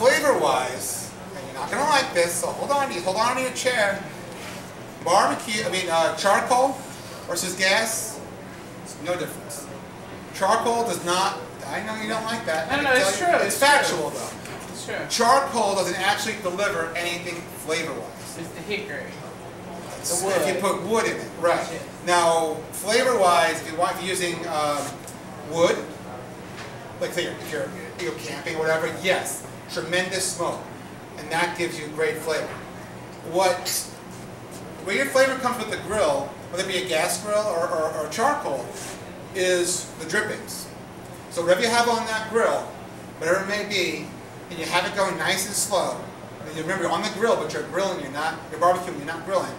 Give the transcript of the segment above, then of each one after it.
flavor-wise, and you're not going to like this, so hold on to your chair. Charcoal versus gas, it's no difference. Charcoal does not, I know you don't like that. No, it's true. It's factual though. It's true. Charcoal doesn't actually deliver anything flavor-wise. It's the hickory. The wood. If you put wood in it, right. Yeah. Now, flavor-wise, if you're using wood, like say if you're camping or whatever, yes, tremendous smoke, and that gives you great flavor. Where your flavor comes with the grill, whether it be a gas grill or charcoal, is the drippings. So whatever you have on that grill, whatever it may be, and you have it going nice and slow, and you remember you're on the grill, but you're grilling, you're barbecuing, you're not grilling,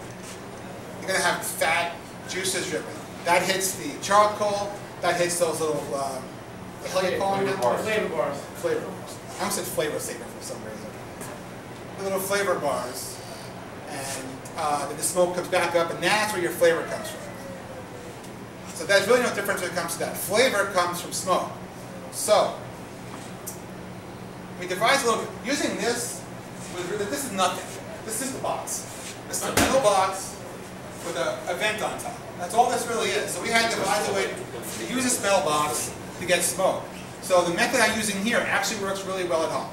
you're going to have fat juices dripping. That hits the charcoal, that hits those little, what do you call them? Flavor bars. Flavor bars. I almost said flavor saver for some reason. The little flavor bars, and then the smoke comes back up, and that's where your flavor comes from. So there's really no difference when it comes to that. Flavor comes from smoke. So, we devised a little bit. Using this is nothing. This is the box. This is a metal box with a vent on top. That's all this really is. So we had to devise a way to use this metal box to get smoke. So the method I'm using here actually works really well at home.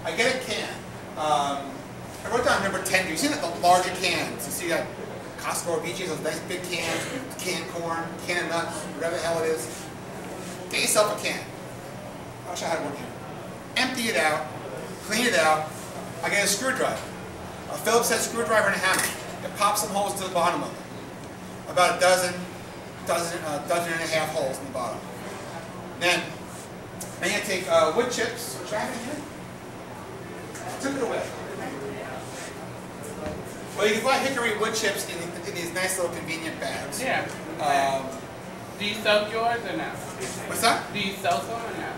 I get a can. I wrote down number 10. You've seen the larger cans. You see that Costco or BJ's, those nice big cans, canned corn, canned nuts, whatever the hell it is. Get yourself a can. I wish I had one here. Empty it out, clean it out. I get a screwdriver. A Phillips head screwdriver and a hammer. It pops some holes to the bottom of it. About a dozen and a half holes in the bottom. Then you take wood chips, which I have in here. I took it away. Well, you can buy hickory wood chips in these nice little convenient bags. Yeah. Do you soak yours or no? What's that? Do you soak them or no?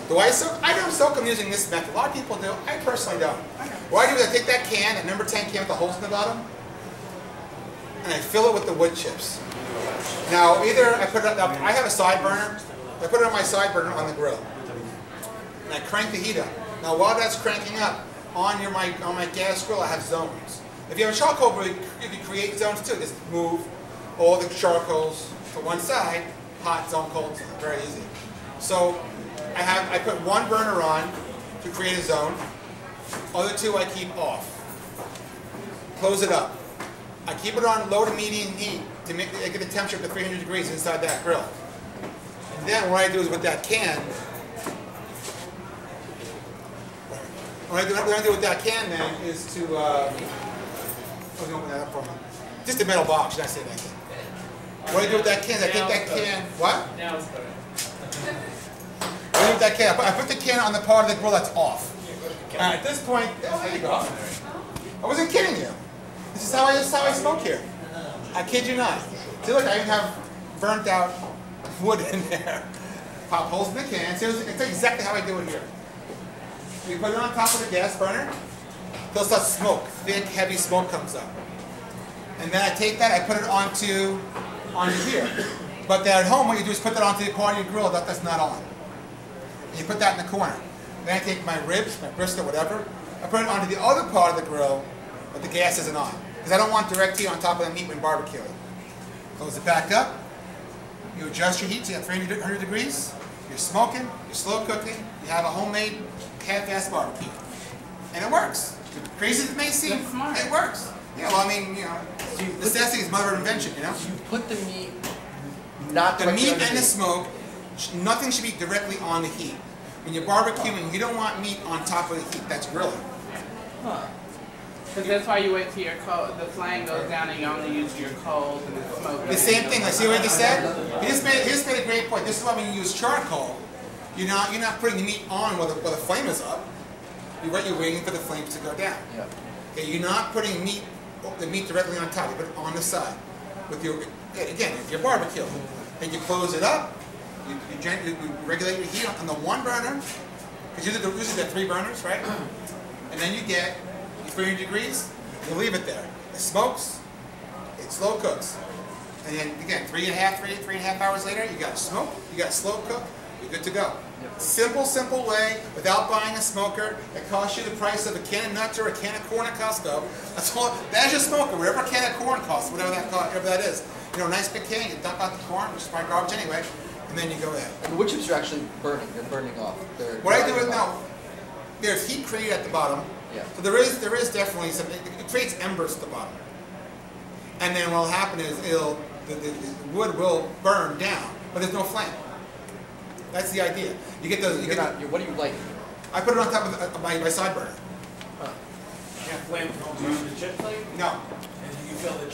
Do I soak? I don't soak them using this method. A lot of people do. I personally don't. What I do is I take that can, that number 10 can with the holes in the bottom, and I fill it with the wood chips. Now, either I put it up, I have a side burner. I put it on my side burner on the grill, and I crank the heat up. Now, while that's cranking up, on my gas grill, I have zones. If you have a charcoal grill, you can create zones too. Just move all the charcoals to one side, hot, zone, cold zone. Very easy. So I put one burner on to create a zone. Other two I keep off. Close it up. I keep it on low to medium heat to get the temperature up to 300 degrees inside that grill. And then what I do is with that can, what I do with that can then is to, let me open that up for a moment. Just a metal box, should I say that? What I do with that can is I take that can, what? Now it's better. What I do with that can, I put the can on the part of the grill that's off. At this point, there you go. I wasn't kidding you. This is how I smoke here. I kid you not. See, look, I even have burnt out wood in there. Pop holes in the can. See, it's exactly how I do it here. We put it on top of the gas burner. Till that smoke, thick, heavy smoke comes up. And then I take that, I put it onto here. But then at home, what you do is put that onto the part of your grill that's not on. And you put that in the corner. Then I take my ribs, my brisket, whatever, I put it onto the other part of the grill, but the gas isn't on. Because I don't want direct heat on top of the meat when barbecuing. Close it back up. You adjust your heat to 300 degrees. You're smoking, you're slow cooking, you have a homemade half-assed barbecue. And it works. Crazy as it may seem, it works. Yeah, well, I mean, you know, necessity is mother of invention, you know? You put the meat, not the meat and the smoke, nothing should be directly on the heat. When you're barbecuing, you don't want meat on top of the heat. That's grilling. Huh. Because that's why you wait till your the flame goes down and you only use your coals and the smoke. The same thing. Like, see what he just said? He just made a great point. This is why when you use charcoal, you're not putting the meat on while the flame is up. You're waiting for the flames to go down. Yeah. Okay, you're not putting the meat directly on top. You put it on the side. With your again, if you're barbecuing, then you close it up. You regulate your heat on the one burner, because usually they're 3 burners, right? And then you get 300 degrees, you leave it there. It smokes, it slow cooks. And then again, 3.5 hours later, you got to smoke, you got to slow cook, you're good to go. Simple way, without buying a smoker. It costs you the price of a can of nuts or a can of corn at Costco. That's all. That's your smoker, whatever a can of corn costs, whatever that is. You know, a nice big can, you dump out the corn, which is probably garbage anyway, and then you go ahead. And the wood chips are actually burning. They're burning off. What I do is now, there's heat created at the bottom. Yeah. So there is definitely something. It creates embers at the bottom. And then what'll happen is the wood will burn down, but there's no flame. That's the idea. You get those. What do you like? I put it on top of my side burner. Huh. Flame comes on the chip plate, No. and you can feel the